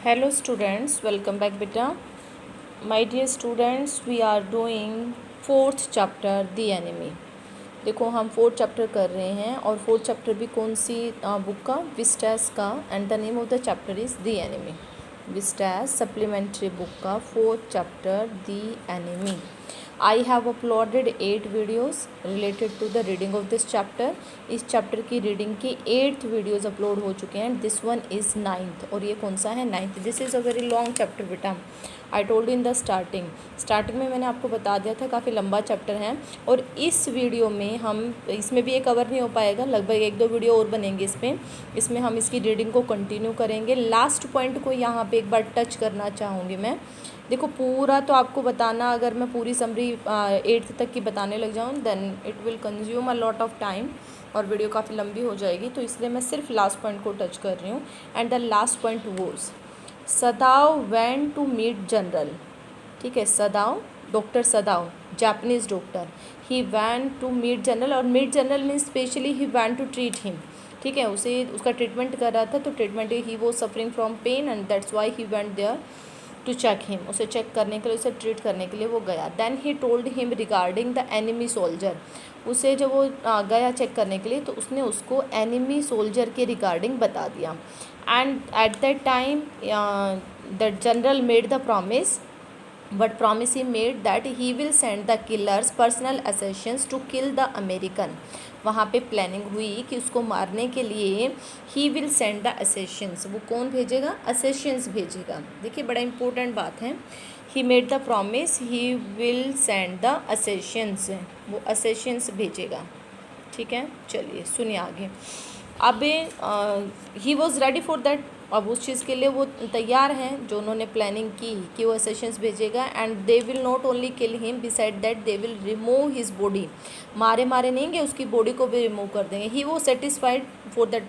Hello students, welcome back beta. My dear students, we are doing fourth chapter The Enemy. देखो हम fourth chapter कर रहे हैं और फोर्थ चैप्टर भी कौन सी बुक का, विस्टास का, and the name of the chapter is the enemy. Vistas supplementary book का fourth chapter the enemy. I have uploaded 8 videos related to the reading of this chapter. इस chapter की reading की 8th videos upload हो चुके हैं. This one is 9th और ये कौन सा है 9th. This is a very long chapter बेटा. I told in the starting में मैंने आपको बता दिया था काफ़ी लंबा चैप्टर है और इस वीडियो में हम इसमें भी ये कवर नहीं हो पाएगा, लगभग 1-2 वीडियो और बनेंगे इसमें हम इसकी रीडिंग को कंटिन्यू करेंगे. लास्ट पॉइंट को यहाँ पे एक बार टच करना चाहूँगी मैं. देखो पूरा तो आपको बताना, अगर मैं पूरी समरी 8th तक की बताने लग जाऊँ then it will consume a lot of time और वीडियो काफ़ी लंबी हो जाएगी, तो इसलिए मैं सिर्फ लास्ट पॉइंट को टच कर रही हूँ. And the last point was Sadao went to meet general. ठीक है, Sadao, doctor Sadao, Japanese doctor, he went to meet general. और meet general mean specially he went to treat him. ठीक है, उसे उसका ट्रीटमेंट कर रहा था, तो ट्रीटमेंट ही वो suffering from pain and that's why he went there to check him. उसे चेक करने के लिए, उसे ट्रीट करने के लिए वो गया. Then he told him regarding the enemy soldier. उसे जब वो गया चेक करने के लिए तो उसने उसको एनिमी सोल्जर के रिगार्डिंग बता दिया. And at that time the general made the promise. What promise he made that he will send the killer's personal assassins to kill the American. वहाँ पे प्लानिंग हुई कि उसको मारने के लिए he will send the assassins. वो कौन भेजेगा? assassins भेजेगा. देखिए बड़ा इंपॉर्टेंट बात है. he made the promise he will send the assassins. वो assassins भेजेगा. ठीक है, चलिए सुनिए आगे. अब ही वॉज रेडी फॉर दैट. अब उस चीज़ के लिए वो तैयार हैं जो उन्होंने प्लानिंग की कि वो असेशंस भेजेगा. And they will not only kill him, beside that they will remove his body. मारे नहीं गए, उसकी बॉडी को भी रिमूव कर देंगे. He was satisfied for that,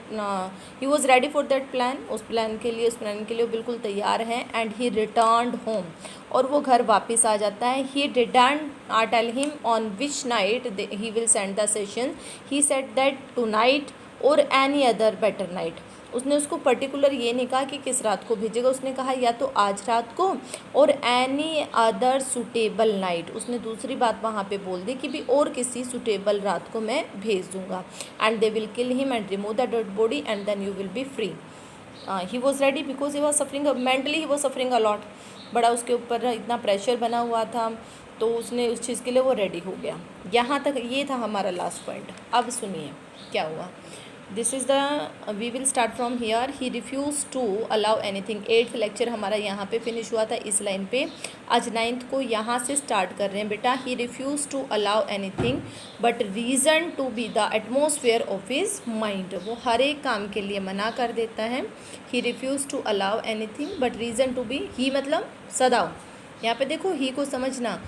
he was ready for that plan. उस प्लान के लिए वो बिल्कुल तैयार हैं. And he returned home. और वो घर वापस आ जाता है. He didn't tell him on which night he will send the session. He said that tonight और एनी अदर बेटर नाइट. उसने उसको पर्टिकुलर ये नहीं कहा कि किस रात को भेजेगा. उसने कहा या तो आज रात को और एनी अदर सुटेबल नाइट. उसने दूसरी बात वहाँ पे बोल दी कि भी और किसी सुटेबल रात को मैं भेज दूँगा. And they will kill him and remove the dead body and then you will be free. He was ready because he was suffering mentally, he was suffering a lot. बड़ा उसके ऊपर इतना प्रेशर बना हुआ था, तो उसने उस चीज़ के लिए वो रेडी हो गया. यहाँ तक ये था हमारा लास्ट पॉइंट. अब सुनिए क्या हुआ. This is the we will start from here. He refuse to allow anything. 8th lecture हमारा यहाँ पे फिनिश हुआ था इस लाइन पे. आज 9th को यहाँ से स्टार्ट कर रहे हैं बेटा. He refuse to allow anything but reason to be the atmosphere of his mind. वो हर एक काम के लिए मना कर देता है. He refuse to allow anything but reason to be, he मतलब सदाव. यहाँ पे देखो ही को समझना.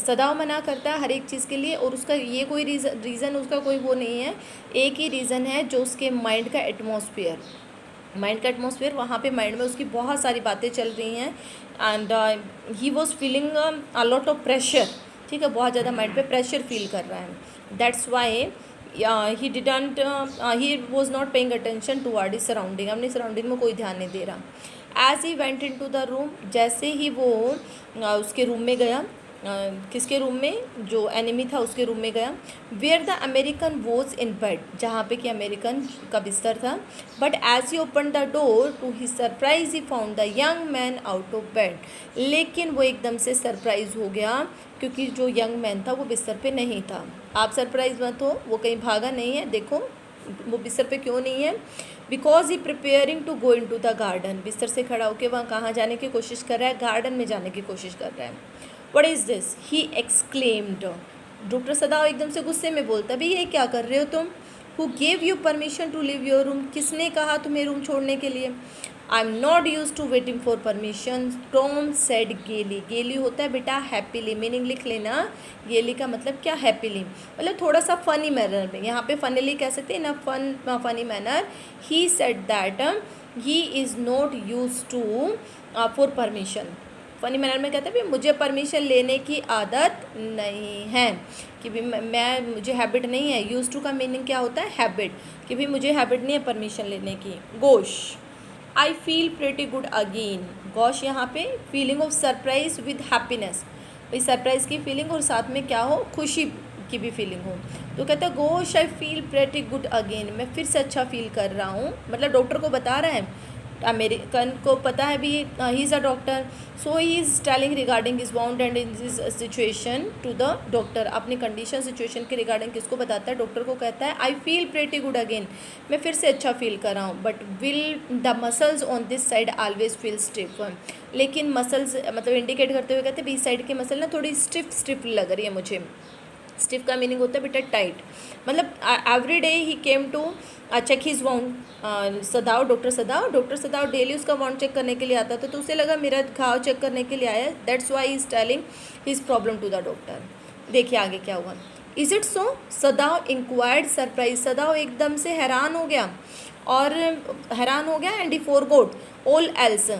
सदाव मना करता है हर एक चीज़ के लिए और उसका ये कोई रीज़न उसका कोई वो नहीं है. एक ही रीज़न है जो उसके माइंड का एटमॉस्फेयर वहाँ पे माइंड में उसकी बहुत सारी बातें चल रही हैं. And he was feeling a lot of pressure. ठीक है, बहुत ज़्यादा माइंड पे प्रेशर फील कर रहा है. That's why he was not paying attention toward his surrounding. अपनी सराउंडिंग में कोई ध्यान नहीं दे रहा. As he went in to the room. जैसे ही वो उसके रूम में गया, किसके रूम में, जो एनिमी था उसके रूम में गया. Where the American was in bed. जहाँ पे कि अमेरिकन का बिस्तर था. But as he open the door to his surprise he found the young man out of bed. लेकिन वो एकदम से सरप्राइज हो गया क्योंकि जो यंग मैन था वो बिस्तर पे नहीं था. आप सरप्राइज मत हो, वो कहीं भागा नहीं है. देखो वो बिस्तर पे क्यों नहीं है. Because he preparing to go in to the garden. बिस्तर से खड़ा होकर वहाँ कहाँ जाने की कोशिश कर रहा है, गार्डन में जाने की कोशिश कर रहा है. What is this? He exclaimed. Doctor सदाव एकदम से गुस्से में बोलता, भाई ये क्या कर रहे हो तुम. Who gave you permission to leave your room? किसने कहा तुम्हें रूम छोड़ने के लिए. I am not use to waiting for permission. Tom said gaily. Gaily होता है बेटा हैप्पीली. मीनिंग लिख लेना. गेली का मतलब क्या, हैप्पीली. मतलब थोड़ा सा फनी मैनर में. यहाँ पे फनीली कह सकते हैं ना, funny manner. He said that he is not use to for permission. Funny manner में कहते हैं भी मुझे परमिशन लेने की आदत नहीं है, कि भी मुझे हैबिट नहीं है. यूज़ टू का मीनिंग क्या होता है, हैबिट. कि भी मुझे हैबिट नहीं है परमिशन लेने की. Gosh. I feel pretty good again. Gosh यहाँ पे feeling of surprise with happiness, भाई सरप्राइज की फीलिंग और साथ में क्या हो, खुशी की भी फीलिंग हो। तो कहता है gosh I feel pretty good again, मैं फिर से अच्छा फील कर रहा हूँ, मतलब डॉक्टर को बता रहा है, अमेरिकन को पता है भी he is a doctor, so he is telling regarding his wound and in this situation to the doctor. अपनी कंडीशन सिचुएशन के रिगार्डिंग किसको बताता है, डॉक्टर को कहता है I feel pretty good again, मैं फिर से अच्छा फील कर रहा हूँ, but will the muscles on this side always feel stiff, लेकिन मसल्स मतलब इंडिकेट करते हुए कहते हैं बीच साइड की मसल ना थोड़ी स्टिफ लग रही है मुझे। स्टिफ का मीनिंग होता है बेटा टाइट, मतलब every day he came to check his wound. Sadao doctor Sadao daily उसका वाउंड चेक करने के लिए आता था, तो उसे लगा मेरा घाव चेक करने के लिए आया, that's why is telling his problem to the doctor. देखिए आगे क्या हुआ। Is it so, Sadao inquired surprise, Sadao एकदम से हैरान हो गया and he forgot all else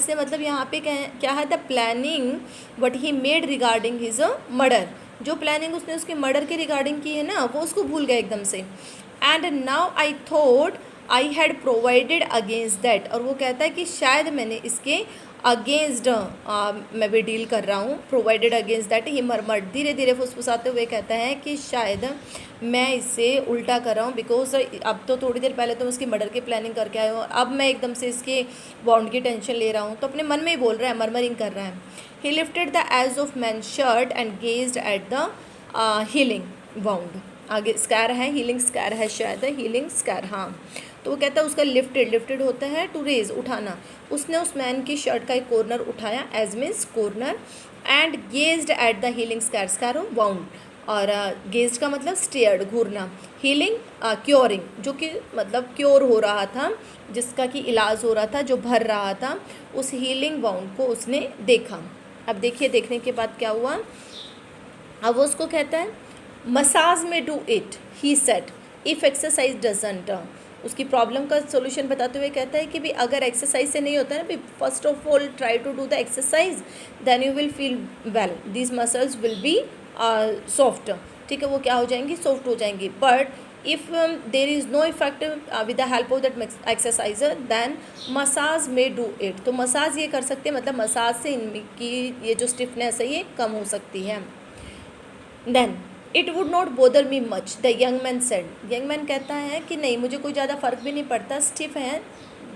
से मतलब यहाँ पे क्या है, the planning what he made regarding his murder, जो प्लानिंग उसने उसके मर्डर के रिगार्डिंग की है ना वो उसको भूल गया एकदम से। And now I thought I had provided against that, और वो कहता है कि शायद मैंने इसके अगेंस्ट मैं भी डील कर रहा हूँ, प्रोवाइडेड अगेंस्ट दैट ही मरमर, धीरे धीरे फुसफुसाते हुए कहता है कि शायद मैं इससे उल्टा कर रहा हूँ, बिकॉज अब तो थोड़ी देर पहले तो मैं उसकी मर्डर की प्लानिंग करके आया हूँ, अब मैं एकदम से इसके वाउंड की टेंशन ले रहा हूँ, तो अपने मन में ही बोल रहा है, मरमरिंग कर रहा है। He lifted the edge of man shirt and gazed at the healing wound, आगे स्कैर है, हीलिंग स्कैर है शायद, हीलिंग स्कैर, हाँ। तो वो कहता है उसका लिफ्टेड होता है टू रेज, उठाना, उसने उस मैन की शर्ट का एक कॉर्नर उठाया, edge means corner, and gazed at the healing scar wound, और गेज्ड का मतलब स्टेयर्ड, घूरना, हीलिंग क्योरिंग, जो कि मतलब क्योर हो रहा था, जिसका कि इलाज हो रहा था, जो भर रहा था, उस हीलिंग वाउंड को उसने देखा। अब देखिए देखने के बाद क्या हुआ, अब वो उसको कहता है massage may do it, he set if exercise doesn't, उसकी प्रॉब्लम का सोल्यूशन बताते हुए कहता है कि भी अगर एक्सरसाइज से नहीं होता है ना, भी first of all try to do the exercise, then you will feel well, these muscles will be soft, ठीक है, वो क्या हो जाएंगी, सॉफ्ट हो जाएंगी। But if there is no effect with the help of that exerciser, then massage may do it, तो massage ये कर सकते हैं, मतलब मसाज से इनकी ये जो स्टिफनेस है ये कम हो सकती है। Then it would not bother me much, the young man said, young man कहता है कि नहीं मुझे कोई ज़्यादा फ़र्क भी नहीं पड़ता, स्टिफ है,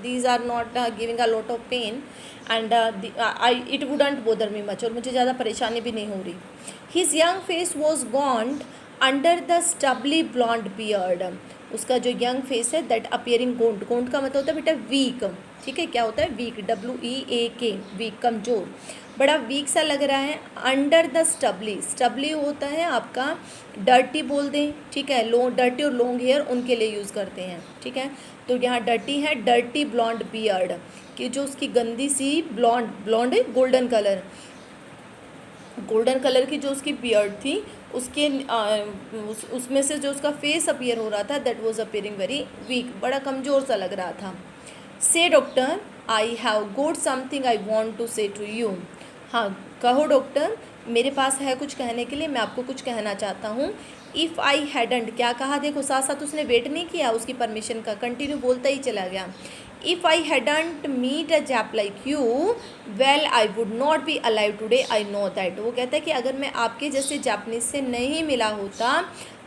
these are not giving a lot of pain, and it wouldn't bother me much, और मुझे ज़्यादा परेशानी भी नहीं हो रही। His young face was gaunt under the stubbly blond beard, उसका जो यंग फेस है दैट अपियरिंग गोंड, गोंड का मतलब होता है बेटा वीक, ठीक है, क्या होता है वीक, WEAK, वीक, कमज़ोर, बड़ा वीक सा लग रहा है। अंडर द स्टबली होता है आपका डर्टी बोल दें, ठीक है, डर्टी और लॉन्ग हेयर उनके लिए यूज़ करते हैं, ठीक है, तो यहाँ डर्टी है, डर्टी ब्लॉन्ड बियर्ड, कि जो उसकी गंदी सी ब्लॉन्ड गोल्डन कलर की जो उसकी बियर्ड थी, उसके उसमें से जो उसका फेस अपीयर हो रहा था, that was appearing very weak, बड़ा कमज़ोर सा लग रहा था। Say doctor I have got something I want to say to you, हाँ कहो डॉक्टर, मेरे पास है कुछ कहने के लिए, मैं आपको कुछ कहना चाहता हूँ। इफ़ आई हैडंट, क्या कहा, देखो साथ साथ उसने वेट नहीं किया उसकी परमिशन का, कंटिन्यू बोलता ही चला गया। If I hadn't meet a Jap like you, well I would not be alive today, I know that, वो कहता है कि अगर मैं आपके जैसे जापानीज से नहीं मिला होता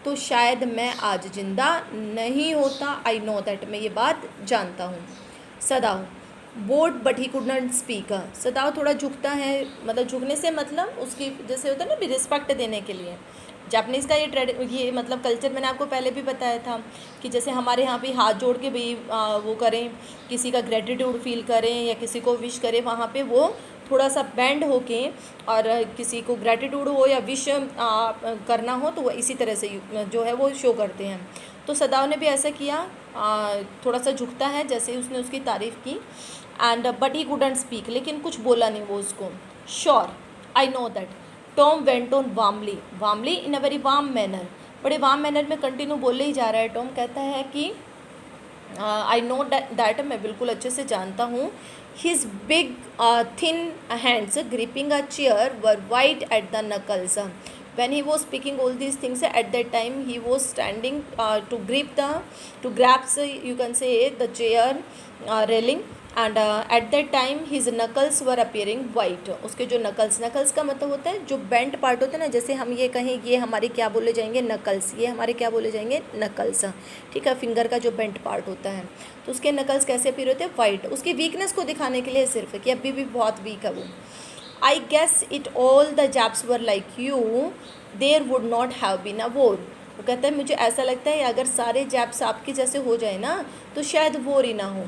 तो शायद मैं आज जिंदा नहीं होता, आई नो दैट, मैं ये बात जानता हूँ। सदाव board but he could not speak, सदाव थोड़ा झुकता है, मतलब झुकने से मतलब उसकी जैसे होता है ना भी रिस्पेक्ट देने के लिए, जापानीज़ का ये मतलब कल्चर मैंने आपको पहले भी बताया था कि जैसे हमारे यहाँ पे हाथ जोड़ के भी वो करें, किसी का ग्रेटिट्यूड फील करें या किसी को विश करें, वहाँ पे वो थोड़ा सा बैंड होके, और किसी को ग्रेटिट्यूड हो या विश करना हो तो वो इसी तरह से जो है वो शो करते हैं। तो सदाव ने भी ऐसा किया, थोड़ा सा झुकता है जैसे उसने उसकी तारीफ़ की, and but he couldn't speak, लेकिन कुछ बोला नहीं वो उसको। Sure I know that, Tom went on warmly in a very warm manner, बड़े वार्म मैनर में कंटिन्यू बोले ही जा रहा है। टॉम कहता है कि आई नो दैट, मैं बिल्कुल अच्छे से जानता हूँ। His big thin hands gripping a chair were white at the knuckles, When he was speaking all these things, at that time he was standing to grab, you can say, the chair railing, and at that time his knuckles were appearing white. उसके जो knuckles का मतलब होता है जो bent part होता है ना, जैसे हम ये कहें ये हमारे क्या बोले जाएंगे, नकल्स, ये हमारे क्या बोले जाएंगे, नकल्स, ठीक है, फिंगर का जो बेंट पार्ट होता है, तो उसके नकल्स कैसे अपीयर होते हैं, वाइट, उसकी वीकनेस को दिखाने के लिए सिर्फ, कि अभी भी बहुत वीक है वो. I guess it all the Japs were like you, there would not have been a war. वो कहता है मुझे ऐसा लगता है अगर सारे जैप्स आपके जैसे हो जाए ना तो शायद वॉर ही ना हो.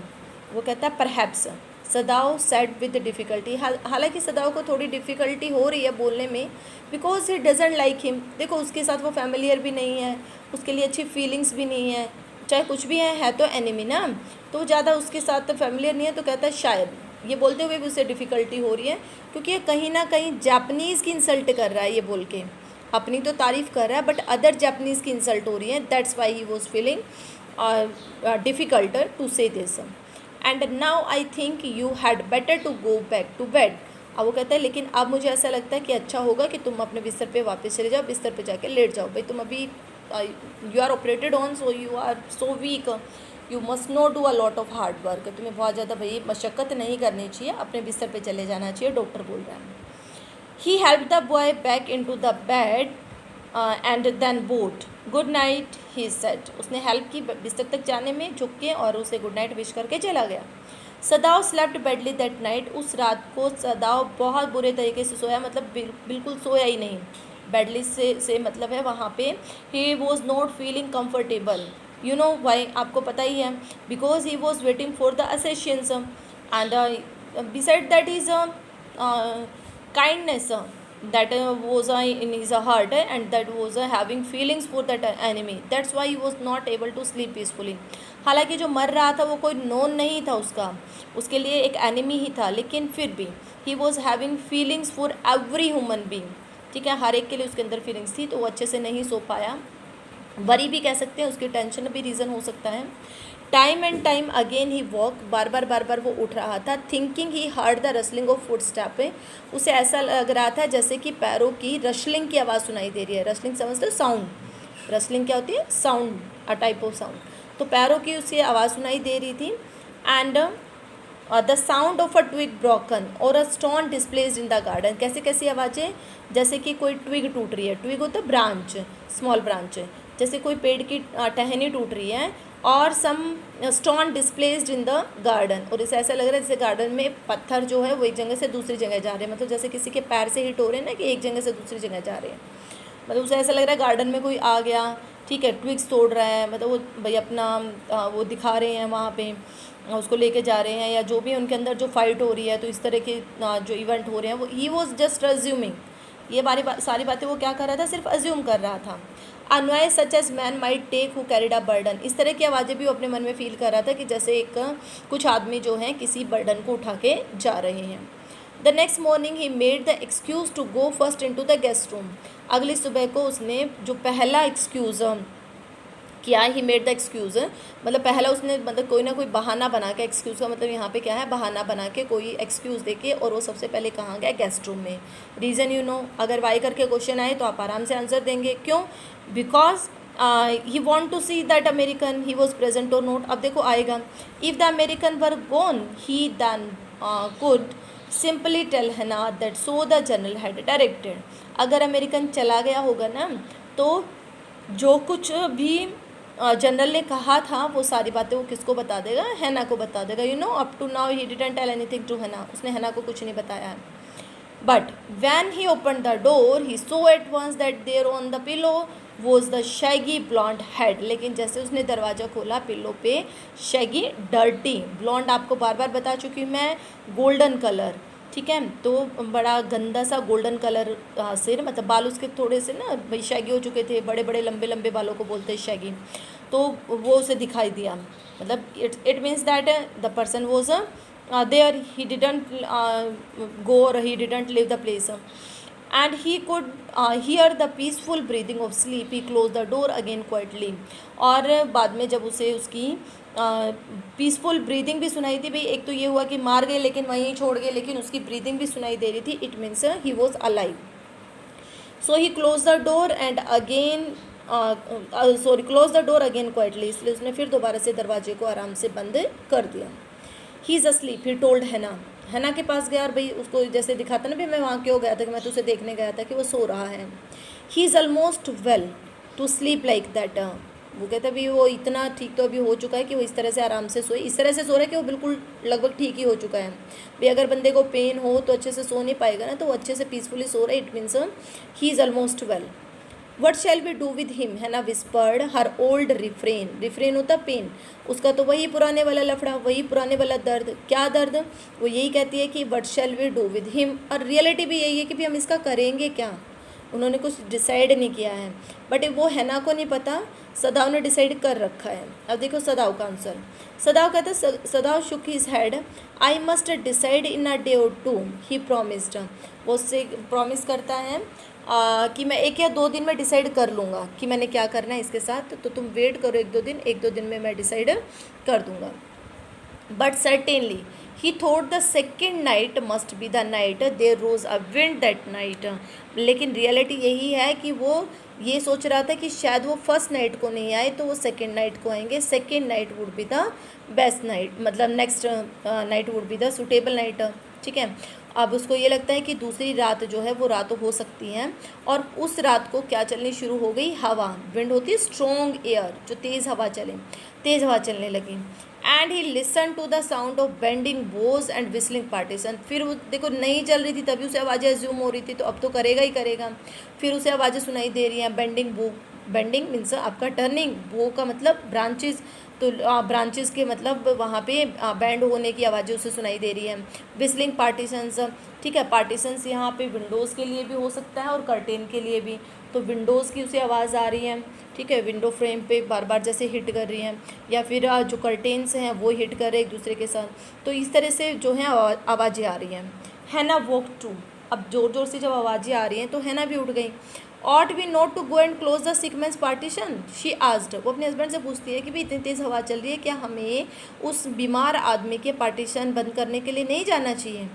वो कहता है परहैप्स. सदाव सेड विद डिफ़िकल्टी, हालांकि सदाव को थोड़ी डिफ़िकल्टी हो रही है बोलने में, because he doesn't like him. देखो उसके साथ वो फैमिलियर भी नहीं है, उसके लिए अच्छी फीलिंग्स भी नहीं है, चाहे कुछ भी है तो एनिमी ना, तो ज़्यादा उसके साथ फैमिलियर नहीं है. तो कहता है शायद, ये बोलते हुए भी उसे डिफ़िकल्टी हो रही है क्योंकि ये कहीं ना कहीं जापनीज़ की इंसल्ट कर रहा है. ये बोल के अपनी तो तारीफ़ कर रहा है बट अदर जापनीज़ की इंसल्ट हो रही है. That's why he was feeling difficult to say this. And now I think you had better to go back to bed. अब वो कहता है लेकिन अब मुझे ऐसा लगता है कि अच्छा होगा कि तुम अपने बिस्तर पे वापस चले जाओ, बिस्तर पे जाके लेट जाओ. भाई तुम अभी you are operated on, so you are so weak, you must not do a lot of hard work. तुम्हें बहुत ज़्यादा भाई मशक्क़त नहीं करनी चाहिए, अपने बिस्तर पे चले जाना चाहिए, डॉक्टर बोल रहा है. He help the boy back in to the bed and then bade good night he said. उसने हेल्प की बिस्तर तक जाने में, झुक के, और उसे गुड नाइट विश करके चला गया. सदाव स्लेप्ट बेडली दैट नाइट. उस रात को सदाव बहुत बुरे तरीके से सोया, मतलब बिल्कुल सोया ही नहीं. बेडली से मतलब है वहाँ पे he was not feeling comfortable. You know why, आपको पता ही है, because he was waiting for the assassins and beside that is kindness that was in his heart and that was having feelings for that enemy. That's why he was not able to sleep peacefully. हालांकि जो मर रहा था वो कोई known नहीं था उसका, उसके लिए एक एनिमी ही था, लेकिन फिर भी he was having feelings for every human being. ठीक है, हर एक के लिए उसके अंदर फीलिंग्स थी, तो वो अच्छे से नहीं सो पाया. वरी भी कह सकते हैं, उसकी टेंशन भी रीज़न हो सकता है. Time and time again he walk, बार बार वो उठ रहा था. Thinking he heard the rustling of foot step. उसे ऐसा लग रहा था जैसे कि पैरों की रशलिंग की आवाज़ सुनाई दे रही है. रशलिंग समझते हो, साउंड. रसलिंग क्या होती है, sound, a type of sound. तो पैरों की उसे आवाज़ सुनाई दे रही थी. And the sound of a twig broken or a stone displaced in the garden. कैसे कैसी आवाज़ें, जैसे कि कोई ट्विग टूट रही है. ट्विग होता है ब्रांच, स्मॉल ब्रांच, जैसे कोई पेड़ की टहनी टूट रही है. और some stone displaced in the garden, और इसे ऐसा लग रहा है जैसे गार्डन में पत्थर जो है वो एक जगह से दूसरी जगह जा रहे हैं, मतलब जैसे किसी के पैर से हिट हो रहे हैं ना, कि एक जगह से दूसरी जगह जा रहे हैं. मतलब उसे ऐसा लग रहा है गार्डन में कोई आ गया, ठीक है, ट्विग्स तोड़ रहा है, मतलब वो भाई अपना वो दिखा रहे हैं वहाँ पे, उसको लेके जा रहे हैं, या जो भी उनके अंदर जो फाइट हो रही है, तो इस तरह के जो इवेंट हो रहे हैं वो ही वॉज जस्ट अज्यूमिंग. ये सारी बातें वो क्या कर रहा था, सिर्फ अज्यूम कर रहा था. A noise such as man might take who carried a burden. इस तरह की आवाज़ें भी वो अपने मन में फील कर रहा था कि जैसे कुछ आदमी जो हैं किसी बर्डन को उठा के जा रहे हैं. The next morning he made the excuse to go first into the guest room. अगली सुबह को उसने जो पहला एक्सक्यूज़ किया, ही मेड द एक्सक्यूज़, मतलब पहला उसने मतलब कोई ना कोई बहाना बना के, एक्सक्यूज़ का मतलब यहाँ पे क्या है, बहाना बना के कोई एक्सक्यूज़ देके, और वो सबसे पहले कहाँ गया, गेस्ट रूम में. रीज़न यू नो, अगर वाई करके क्वेश्चन आए तो आप आराम से आंसर देंगे. क्यों, because he want to see that American he was present or not. अब देखो आएगा, if the American were gone he then could simply tell Hana that so the general had directed. अगर अमेरिकन चला गया होगा ना, तो जो कुछ भी जनरल ने कहा था वो सारी बातें वो किसको बता देगा, हैना को बता देगा. You know, up to now he didn't tell anything to Hana. उसने हैना को कुछ नहीं बताया है. But when he open the door he saw at once that there on the pillow was the shaggy blond head. लेकिन जैसे उसने दरवाज़ा खोला, पिलो पे शैगी डर्टी, ब्लॉन्ड आपको बार बार बता चुकी हूँ मैं, गोल्डन कलर, ठीक है, तो बड़ा गंदा सा गोल्डन कलर सिर, मतलब बाल उसके थोड़े से ना भाई शैगी हो चुके थे, बड़े बड़े लंबे लंबे बालों को बोलते हैं शैगी. तो वो उसे दिखाई दिया, मतलब it means that the person was there, he didn't go और he didn't leave the place. And he could hear the peaceful breathing of sleep. He close the door again quietly. और बाद में जब उसे उसकी पीसफुल ब्रीदिंग भी सुनाई थी, भाई एक तो ये हुआ कि मार गए लेकिन वहीं छोड़ गए, लेकिन उसकी ब्रीदिंग भी सुनाई दे रही थी, it means he was alive. So he close the door and again close the door again quietly, इसलिए उसने फिर दोबारा से दरवाजे को आराम से बंद कर दिया। He is asleep, he told हैना, हैना के पास गया और भाई उसको जैसे दिखाता ना भी मैं वहाँ क्यों गया था, कि मैं तुझे देखने गया था कि वो सो रहा है। He is almost well to sleep like that, वो कहता भी वो इतना ठीक तो अभी हो चुका है कि वो इस तरह से आराम से सोए, इस तरह से सो रहा है कि वो बिल्कुल लगभग ठीक ही हो चुका है। भाई अगर बंदे को पेन हो तो अच्छे से सो नहीं पाएगा ना, तो वो अच्छे से पीसफुली सो रहा है, it means he is almost well. What shall we do with him, है ना, whispered her old refrain, refrain होता पेन, उसका तो वही पुराने वाला लफड़ा, वही पुराने वाला दर्द। क्या दर्द, वो यही कहती है कि what shall we do with him, और रियलिटी भी यही है कि भी हम इसका करेंगे क्या, उन्होंने कुछ डिसाइड नहीं किया है। बट वो हैना को नहीं पता, सदाव ने डिसाइड कर रखा है। अब देखो सदाव का आंसर, सदाव कहता है, सदाव shook his head, I must decide in a day और टू, ही प्रॉमिस्ड, वो उससे प्रॉमिस करता है कि मैं 1 या 2 दिन में डिसाइड कर लूँगा कि मैंने क्या करना है इसके साथ, तो तुम वेट करो 1-2 दिन में मैं डिसाइड कर दूँगा। But certainly he thought the second night must be the night there rose a wind that night, लेकिन रियलिटी यही है कि वो ये सोच रहा था कि शायद वो फर्स्ट नाइट को नहीं आए तो वो सेकेंड नाइट को आएंगे, second night would be the best night, मतलब next night would be the suitable night. ठीक है, अब उसको ये लगता है कि दूसरी रात जो है वो रात हो सकती है, और उस रात को क्या चलनी शुरू हो गई, हवा, विंड होती है स्ट्रॉन्ग एयर, जो तेज़ हवा चले, तेज़ हवा चलने लगी। And he listen to the sound of bending boughs and whistling partition, फिर वो देखो नहीं चल रही थी तभी उसे आवाज़ें एज्यूम हो रही थी, तो अब तो करेगा ही करेगा। फिर उसे आवाज़ें सुनाई दे रही हैं, बेंडिंग बो, बेंडिंग मीन्स आपका टर्निंग, बो का मतलब ब्रांचेस, तो ब्रांचेस के मतलब वहाँ पे बैंड होने की आवाज़ें उसे सुनाई दे रही हैं। विस्लिंग पार्टीशंस, ठीक है, पार्टीशंस यहाँ पे विंडोज़ के लिए भी हो सकता है और कर्टेन के लिए भी, तो विंडोज़ की उसे आवाज़ आ रही है, ठीक है, विंडो फ्रेम पे बार बार जैसे हिट कर रही हैं, या फिर जो कर्टेन्स हैं वो हिट कर रहे एक दूसरे के साथ, तो इस तरह से जो है आवाज़ें आ रही हैं। हैना वॉक टू, अब ज़ोर ज़ोर से जब आवाज़ें आ रही हैं तो हैना भी उठ गई। Ought we not to go and close the sequence partition, she asked, वो अपने हस्बैंड से पूछती है कि भाई इतनी तेज़ हवा चल रही है, क्या हमें उस बीमार आदमी के पार्टीशन बंद करने के लिए नहीं जाना चाहिए।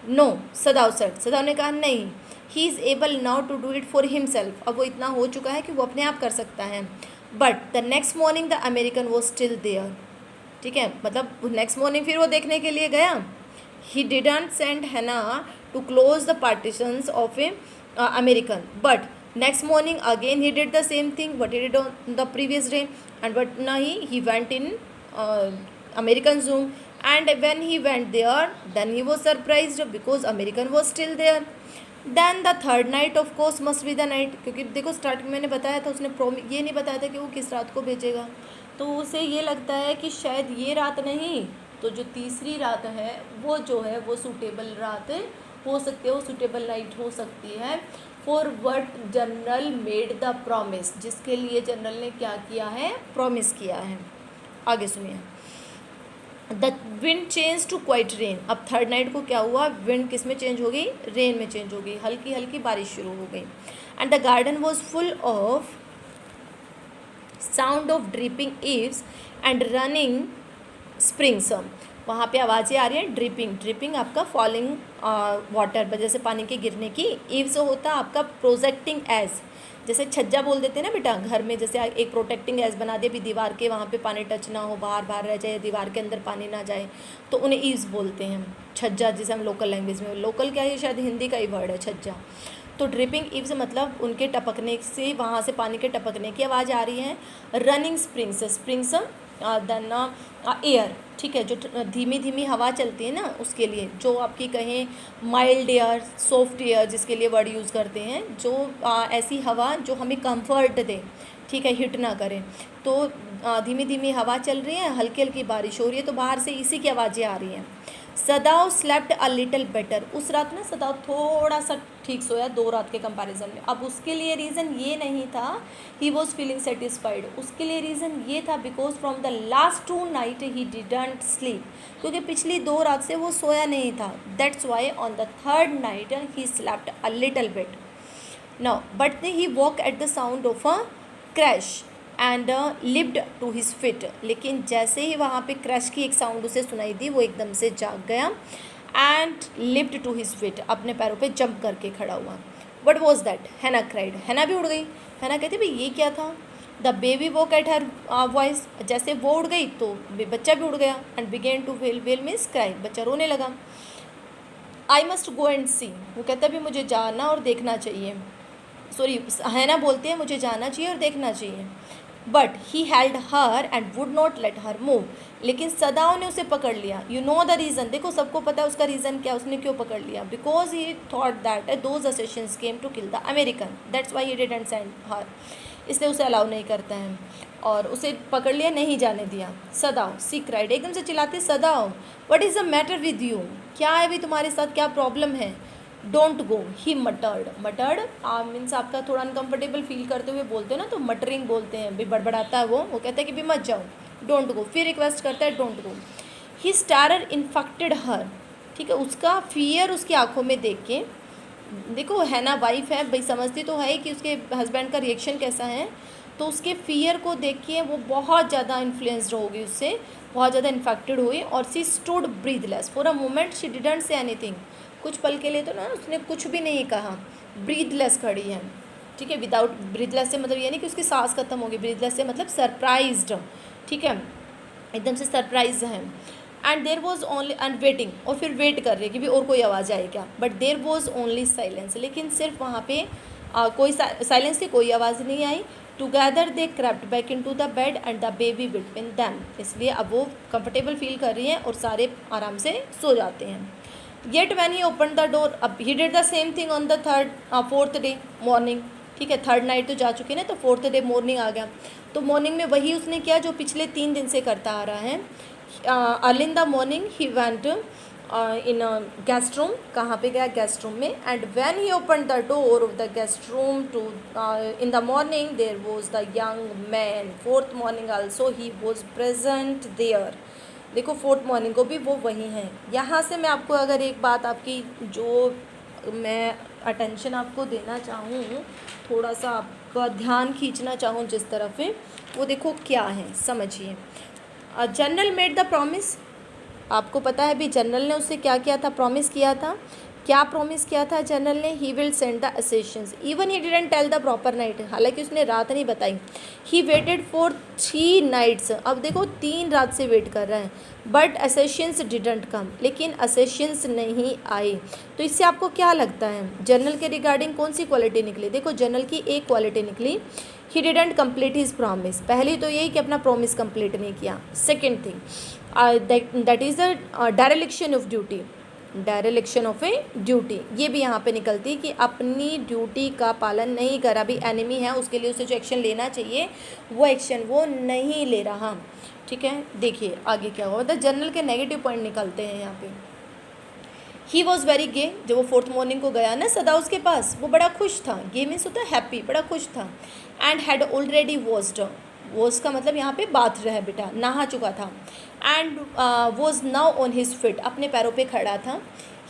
नो, सदाव सेड, सदाव ने कहा नहीं, he is able now to do it for himself, अब वो इतना हो चुका है कि वो अपने आप कर सकता है। But the next morning the American was still there, ठीक है, मतलब नेक्स्ट मॉर्निंग फिर वो देखने के लिए गया। He didn't send Hana to close the partitions of a American, but next morning again he did the same thing what he did on the previous day, and but now he went in American room, and when he went there then he was surprised because American was still there. Then the third night of course must be the night, क्योंकि देखो start में मैंने बताया था, उसने ये नहीं बताया था कि वो किस रात को भेजेगा, तो उसे ये लगता है कि शायद ये रात नहीं, तो जो तीसरी रात है वो जो है वो सूटेबल रात हो सकती है, वो सूटेबल नाइट हो सकती है for what general made the promise, जिसके लिए जनरल ने क्या किया है, प्रॉमिस किया है। आगे सुनिए, the wind change to quite rain, अब थर्ड नाइट को क्या हुआ, विंड किस में चेंज हो गई, रेन में चेंज हो गई, हल्की हल्की बारिश शुरू हो गई। And the garden was full of sound of dripping eaves and running springs, वहाँ पे आवाज़ें आ रही हैं, ड्रिपिंग, ड्रिपिंग आपका फॉलिंग वाटर, जैसे पानी के गिरने की, ईव्स होता आपका प्रोजेक्टिंग एज, जैसे छज्जा बोल देते हैं ना बेटा घर में, जैसे एक प्रोटेक्टिंग एज बना दे भी दीवार के, वहाँ पे पानी टच ना हो, बाहर बाहर रह जाए, दीवार के अंदर पानी ना जाए, तो उन्हें ईव्स बोलते हैं, छज्जा जिसे हम लोकल लैंग्वेज में, लोकल क्या है शायद हिंदी का ही वर्ड है छज्जा। तो ड्रिपिंग ईव्स मतलब उनके टपकने से, वहाँ से पानी के टपकने की आवाज़ आ रही है। Running springs, springs then air, ठीक है, जो धीमी धीमी हवा चलती है ना उसके लिए, जो आपकी कहें माइल्ड एयर, सॉफ्ट एयर जिसके लिए वर्ड यूज़ करते हैं, जो ऐसी हवा जो हमें कंफर्ट दे, ठीक है, हिट ना करें, तो धीमी धीमी हवा चल रही है, हल्की हल्की बारिश हो रही है, तो बाहर से इसी की आवाज़ें आ रही हैं। सदाव स्लेप्ट अ लिटिल बेटर, उस रात ना सदाव थोड़ा सा ठीक सोया 2 रात के कंपैरिजन में। अब उसके लिए रीज़न ये नहीं था ही वॉज फीलिंग सेटिस्फाइड, उसके लिए रीज़न ये था because from the last 2 night he didn't sleep, क्योंकि पिछली 2 रात से वो सोया नहीं था, that's why on the third night he slept a little bit. Now but he woke at the sound of a crash and leaped to his feet, लेकिन जैसे ही वहाँ पे क्रैश की एक साउंड उसे सुनाई दी, वो एकदम से जाग गया and leaped to his feet, अपने पैरों पे जंप करके खड़ा हुआ। What was that, Hana cried, Hana भी उड़ गई। हैना कहती भाई ये क्या था। The baby woke at her voice, जैसे वो उड़ गई तो बच्चा भी उड़ गया। And began to wail, wail means cry, बच्चा रोने लगा। आई मस्ट गो एंड सी, वो कहता भी मुझे जाना और देखना चाहिए, सॉरी हैना बोलते हैं मुझे जाना चाहिए और देखना चाहिए। But he held her and would not let her move, लेकिन सदाओ ने उसे पकड़ लिया। यू नो द रीज़न, देखो सबको पता है उसका रीज़न क्या, उसने क्यों पकड़ लिया। Because he thought that those assassins came to kill the American, that's why he didn't send her, इसलिए उसे अलाउ नहीं करता है और उसे पकड़ लिया, नहीं जाने दिया। सदाओ, सी क्राइड, एकदम से चिल्लाते Sadao, what is the matter with you, क्या है भी तुम्हारे साथ, क्या प्रॉब्लम है। डोंट गो, ही मटर्ड, मटर्ड मीन्स आपका थोड़ा अनकंफर्टेबल फील करते हुए बोलते हो ना, तो मटरिंग बोलते हैं, भी बड़बड़ाता है वो कहता है कि भी मत जाओ, डोंट गो, फिर रिक्वेस्ट करता है don't go. He stared infected her, ठीक है, उसका फियर उसकी आंखों में देख के, देखो है ना वाइफ है भाई, समझती तो है कि उसके हस्बैंड का रिएक्शन कैसा है, तो उसके फियर को देख के वो बहुत ज़्यादा इन्फ्लुएंस्ड होगी उससे, बहुत ज़्यादा इन्फेक्टेड हुई। और सी stood breathless for a moment, she didn't say anything, कुछ पल के लिए तो ना उसने कुछ भी नहीं कहा, ब्रीथलेस खड़ी है, ठीक है। विदाउट, ब्रीथलेस से मतलब ये नहीं कि उसकी सांस खत्म होगी, ब्रीथलेस से मतलब सरप्राइज्ड, ठीक है, एकदम से सरप्राइज है। And there was only, and waiting, और फिर वेट कर रही कि भी और कोई आवाज़ आए क्या, but there was only silence, लेकिन सिर्फ वहाँ पे कोई साइलेंस की कोई आवाज़ नहीं आई। Together they crept back in to the bed and the baby between them, इसलिए अब वो कंफर्टेबल फील कर रही हैं और सारे आराम से सो जाते हैं। Yet when he open the door, अब he did the same thing on the fourth day morning, ठीक है, थर्ड नाइट तो जा चुकी है ना, तो फोर्थ डे मॉर्निंग आ गया, तो मॉर्निंग में वही उसने किया जो पिछले 3 दिन से करता आ रहा है। Early in the morning he went in guest room, कहाँ पे गया, गेस्ट रूम में। And when he open the door of the guest room to in the morning there was the young man, fourth morning also he was present there, देखो fourth morning को भी वो वही हैं। यहाँ से मैं आपको अगर एक बात आपकी जो मैं अटेंशन आपको देना चाहूँ, थोड़ा सा आपका ध्यान खींचना चाहूँ जिस तरफ है, वो देखो क्या है, समझिए। जनरल मेड द प्रॉमिस, आपको पता है भी जनरल ने उससे क्या किया था, प्रॉमिस किया था। क्या प्रॉमिस किया था जनरल ने, he will send the assassins, even he didn't tell the proper night, हालांकि उसने रात नहीं बताई। ही वेटेड फॉर 3 नाइट्स, अब देखो 3 रात से वेट कर रहा है, बट असेशंस डिडंट कम, लेकिन असेशंस नहीं आए। तो इससे आपको क्या लगता है जनरल के रिगार्डिंग कौन सी क्वालिटी निकली, देखो जनरल की एक क्वालिटी निकली, ही डिडंट कंप्लीट हिज प्रॉमिस, पहली तो यही कि अपना प्रॉमिस कंप्लीट नहीं किया। Second thing that is the direction of duty, direction of a duty, ये भी यहाँ पे निकलती है कि अपनी ड्यूटी का पालन नहीं करा, भी एनिमी है उसके लिए उसे जो एक्शन लेना चाहिए वो एक्शन वो नहीं ले रहा, ठीक है। देखिए आगे क्या हुआ, मतलब जनरल के नेगेटिव पॉइंट निकलते हैं यहाँ पे। ही वॉज वेरी गे, जब वो फोर्थ मॉर्निंग को गया ना सदा उसके पास, वो बड़ा खुश था, गे मीन्स होता है हैप्पी, बड़ा खुश था। And had already washed, was का मतलब यहाँ पे बाथ रहा है बेटा, नहा चुका था। And was now on his feet, अपने पैरों पे खड़ा था।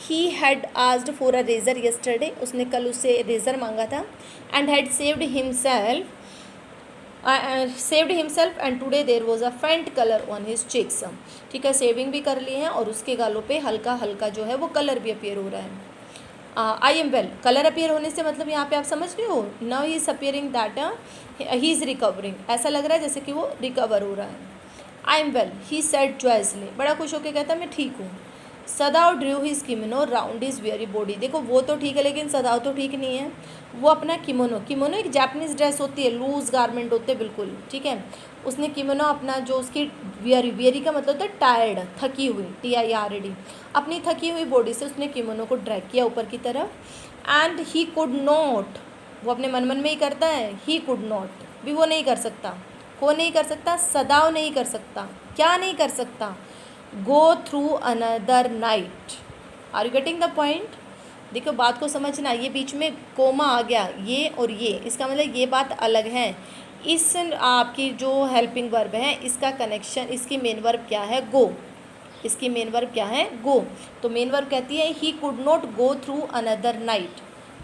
He had asked for a razor yesterday, उसने कल उससे रेज़र मांगा था। And had shaved himself and today there was a faint colour on his chicks, ठीक है, सेविंग भी कर ली है और उसके गालों पे हल्का हल्का जो है वो कलर भी अपीयर हो रहा है। I am well, colour appear होने से मतलब यहाँ पे आप समझ रहे हो, now he is appearing that he is recovering, ऐसा लग रहा है जैसे कि वो रिकवर हो रहा है। I am well, he said joyously, बड़ा खुश होकर कहता मैं ठीक हूँ। सदाव Drew his kimono round his very body, देखो वो तो ठीक है लेकिन सदाव तो ठीक नहीं है, वो अपना किमोनो, किमोनो एक जापानीज़ ड्रेस होती है, लूज गारमेंट होते हैं बिल्कुल, ठीक है, उसने किमोनो अपना जो उसकी वेरी, वेरी का मतलब होता है टायर्ड, थकी हुई, TIRED, अपनी थकी हुई बॉडी से उसने किमोनो को ड्रैग किया ऊपर की तरफ। एंड ही कुड नॉट, वो अपने मन में ही करता है, ही कुड नॉट भी वो नहीं कर सकता, कौन नहीं कर सकता, सदाव नहीं कर सकता, क्या नहीं कर सकता, go through another night. Are you getting the point, देखो बात को समझना, ये बीच में कोमा आ गया, ये और ये, इसका मतलब ये बात अलग है। इस आपकी जो हेल्पिंग वर्ब है इसका कनेक्शन, इसकी मेन वर्ब क्या है, गो, इसकी मेन वर्ब क्या है, गो। तो मेन वर्ब कहती है he could not go through another night,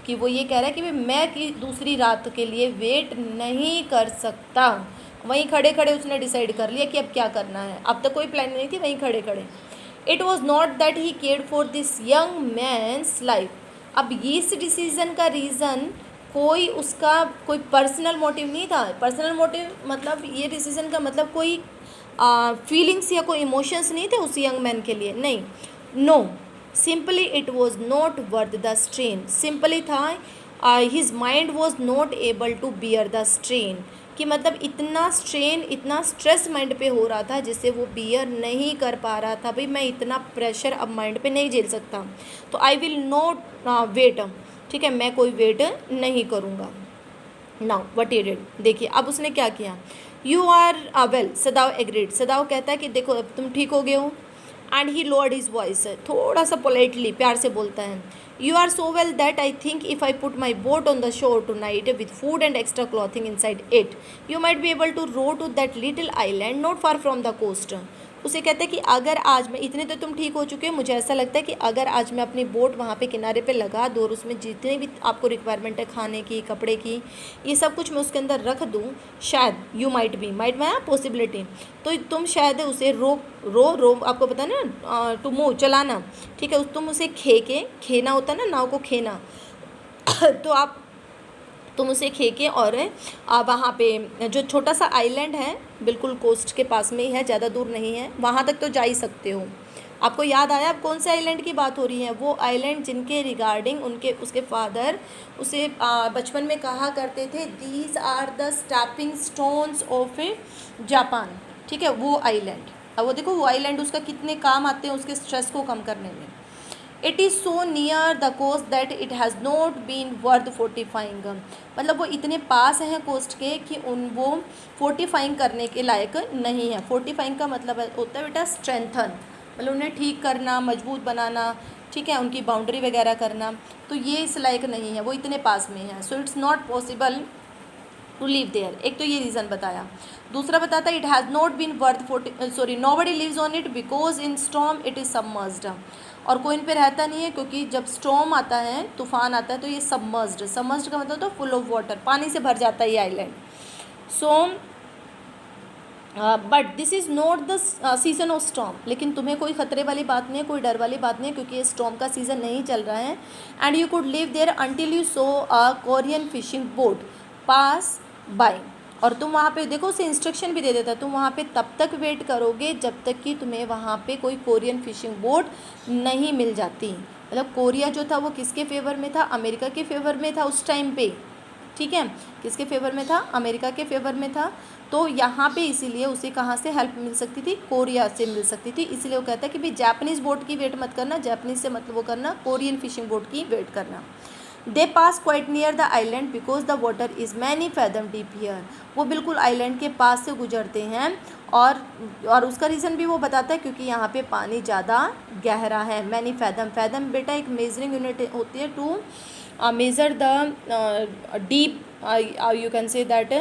कि वो ये कह रहा है कि मैं कि दूसरी रात के लिए वेट नहीं कर सकता। वहीं खड़े खड़े उसने डिसाइड कर लिया कि अब क्या करना है, अब तक कोई प्लान नहीं थी, वहीं खड़े खड़े। It was not that he cared for this young man's life, अब ये इस डिसीज़न का रीज़न कोई उसका कोई पर्सनल मोटिव नहीं था। पर्सनल मोटिव मतलब ये डिसीज़न का मतलब कोई फीलिंग्स या कोई इमोशंस नहीं थे उस यंग मैन के लिए, नहीं, no, simply it was not worth the strain. Simply था his mind was not able to bear the strain, कि मतलब इतना स्ट्रेन, इतना स्ट्रेस माइंड पे हो रहा था जिससे वो बियर नहीं कर पा रहा था। भाई मैं इतना प्रेशर अब माइंड पे नहीं झेल सकता, तो आई विल नॉट वेट, ठीक है, मैं कोई वेट नहीं करूँगा। नाउ वट ही डिड, देखिए अब उसने क्या किया। You are well, Sadao agreed, Sadao कहता है कि देखो अब तुम ठीक हो गए हो। And he lowered his voice, थोड़ा सा पोलाइटली प्यार से बोलता है। You are so well that I think if I put my boat on the shore tonight with food and extra clothing inside it you might be able to row to that little island not far from the coast. उसे कहते हैं कि अगर आज मैं, इतने तो तुम ठीक हो चुके हो, मुझे ऐसा लगता है कि अगर आज मैं अपनी बोट वहाँ पे किनारे पे लगा दूँ और उसमें जितने भी आपको रिक्वायरमेंट है खाने की, कपड़े की, ये सब कुछ मैं उसके अंदर रख दूँ, शायद, यू माइट बी, माइट में पॉसिबिलिटी, तो तुम शायद उसे रो आपको पता है ना, टू मूव, चलाना, ठीक है, तुम उसे खेना होता है ना, नाव को खेना तो तुम उसे खेके और वहाँ पे जो छोटा सा आइलैंड है बिल्कुल कोस्ट के पास में ही है, ज़्यादा दूर नहीं है, वहाँ तक तो जा ही सकते हो। आपको याद आया अब कौन से आइलैंड की बात हो रही है? वो आइलैंड जिनके रिगार्डिंग उसके फादर उसे बचपन में कहा करते थे, these are the stepping stones of Japan, ठीक है, वो आइलैंड। अब वो देखो वो आइलैंड उसका कितने काम आते हैं उसके स्ट्रेस को कम करने में। It is so near the coast that it has not been worth fortifying, मतलब वो इतने पास हैं कोस्ट के कि वो फोर्टिफाइंग करने के लायक नहीं है। फोर्टिफाइंग का मतलब होता है बेटा स्ट्रेंथन, मतलब उन्हें ठीक करना, मजबूत बनाना, ठीक है, उनकी बाउंड्री वगैरह करना, तो ये इस लायक नहीं है, वो इतने पास में है। So it's not possible to live there. एक तो ये रीज़न बताया। दूसरा बताता it has not been worth nobody lives on it because in storm it is submerged, और कोई इन पे रहता नहीं है क्योंकि जब स्टॉर्म आता है, तूफान आता है, तो ये सबमर्ज्ड का मतलब तो फुल ऑफ वाटर, पानी से भर जाता है ये island. So but this is not the season off storm, लेकिन तुम्हें कोई ख़तरे वाली बात नहीं है, कोई डर वाली बात नहीं है, क्योंकि ये स्टॉर्म का सीज़न नहीं चल रहा है। And you could live there until you saw a Korean fishing boat pass by, और तुम वहाँ पे देखो उसे इंस्ट्रक्शन भी दे देता है, तुम वहाँ पे तब तक वेट करोगे जब तक कि तुम्हें वहाँ पे कोई कोरियन फिशिंग बोट नहीं मिल जाती। मतलब कोरिया जो था वो किसके फेवर में था? अमेरिका के फेवर में था उस टाइम पे, ठीक है, किसके फेवर में था? अमेरिका के फेवर में था। तो यहाँ पे इसीलिए उसे कहाँ से हेल्प मिल सकती थी? कोरिया से मिल सकती थी। इसीलिए वो कहता है कि भाई जापानीज़ बोट की वेट मत करना, जापानीज़ से मतलब वो करना कोरियन फिशिंग बोट की वेट करना। They pass quite near the island because the water is many fathom deep here, वो बिल्कुल आइलैंड के पास से गुजरते हैं, और उसका रीज़न भी वो बताता है क्योंकि यहाँ पे पानी ज़्यादा गहरा है। मैनी फैदम बेटा एक मेजरिंग यूनिट होती है to measure the deep, you can say that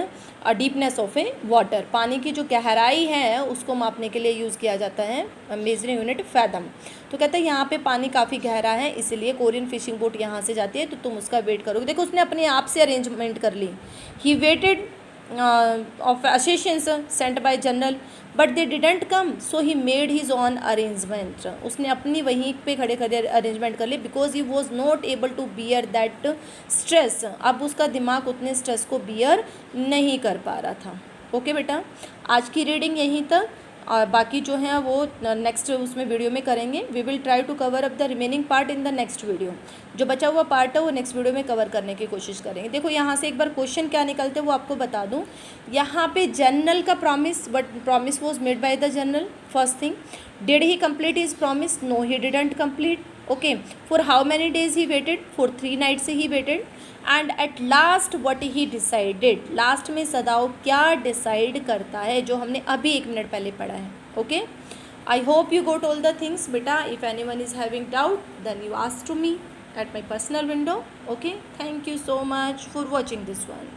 deepness of a water, पानी की जो गहराई है उसको मापने के लिए यूज़ किया जाता है मेजरिंग यूनिट फैदम। तो कहते हैं यहाँ पे पानी काफ़ी गहरा है, इसलिए कोरियन फिशिंग बोट यहाँ से जाती है, तो तुम उसका वेट करोगे। देखो उसने अपने आप से अरेंजमेंट कर ली। He waited of assistance sent by general but they didn't come, so he made his own arrangement, उसने अपनी वहीं पे खड़े खड़े अरेंजमेंट कर ली, because he was not able to bear that stress, अब उसका दिमाग उतने स्ट्रेस को बियर नहीं कर पा रहा था। ओके बेटा, आज की रीडिंग यहीं तक, और बाकी जो है वो नेक्स्ट उसमें वीडियो में करेंगे। We will try to cover up the remaining part in the next video, जो बचा हुआ पार्ट है वो नेक्स्ट वीडियो में कवर करने की कोशिश करेंगे। देखो यहाँ से एक बार क्वेश्चन क्या निकलते हैं वो आपको बता दूँ। यहाँ पे जनरल का promise, but promise was made by the general. First thing, did he complete his promise? No he didn't complete. Okay, for how many days he waited? For 3 nights he waited. And at last what he decided, last में Sadao क्या decide करता है, जो हमने अभी 1 minute पहले पढ़ा है। Okay, I hope you got all the things बेटा। If anyone is having doubt then you ask to me at my personal window. Okay, thank you so much for watching this one.